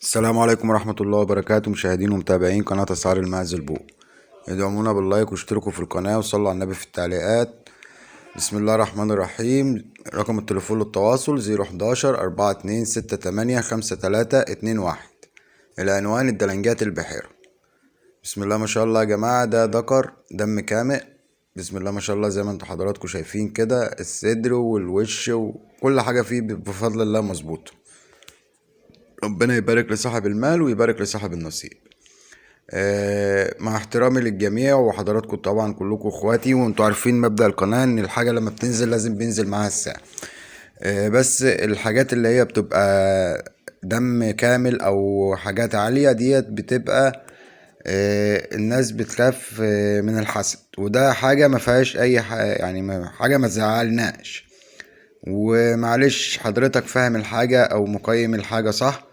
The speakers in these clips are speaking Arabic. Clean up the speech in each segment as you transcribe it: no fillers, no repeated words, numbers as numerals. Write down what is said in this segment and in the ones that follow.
السلام عليكم ورحمة الله وبركاته، مشاهدين ومتابعين قناة أسعار الماعز البوق. ادعمونا باللايك واشتركوا في القناة وصلوا على النبي في التعليقات. بسم الله الرحمن الرحيم. رقم التليفون للتواصل 011-4268-5321. العنوان الدلنجات البحيرة. بسم الله ما شاء الله يا جماعة، ده ذكر دم كامئ. بسم الله ما شاء الله، زي ما انتوا حضراتكم شايفين كده، الصدر والوش وكل حاجة فيه بفضل الله مظبوطة. ربنا يبارك لصاحب المال ويبارك لصاحب النصيب. مع احترامي للجميع، وحضراتكم طبعا كلكم اخواتي، وانتوا عارفين مبدأ القناة ان الحاجة لما بتنزل لازم بينزل معاها السعر. بس الحاجات اللي هي بتبقى دم كامل او حاجات عالية ديت بتبقى الناس بتخاف من الحسد، وده حاجة ما فيهاش اي يعني حاجة ما تزعلناش. ومعلش حضرتك فاهم الحاجة او مقيم الحاجة صح،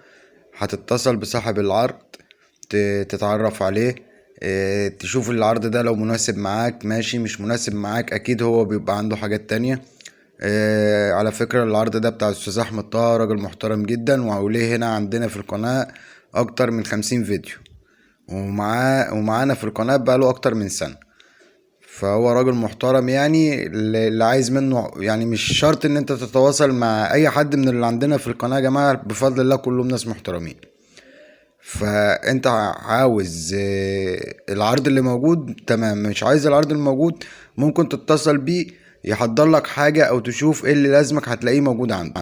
هتتصل بصاحب العرض تتعرف عليه، تشوف العرض ده لو مناسب معاك ماشي، مش مناسب معاك اكيد هو بيبقى عنده حاجات تانية. على فكرة العرض ده بتاع الاستاذ احمد طه، راجل محترم جدا، وعليه هنا عندنا في القناة اكتر من 50 فيديو، ومعانا في القناة بقاله اكتر من سنة. فهو راجل محترم، يعني اللي عايز منه، يعني مش شرط ان انت تتواصل مع اي حد من اللي عندنا في القناة يا جماعة، بفضل الله كلهم ناس محترمين. فانت عاوز العرض اللي موجود تمام، مش عايز العرض الموجود ممكن تتصل بيه يحضر لك حاجة او تشوف ايه اللي لازمك، هتلاقيه موجود عنده.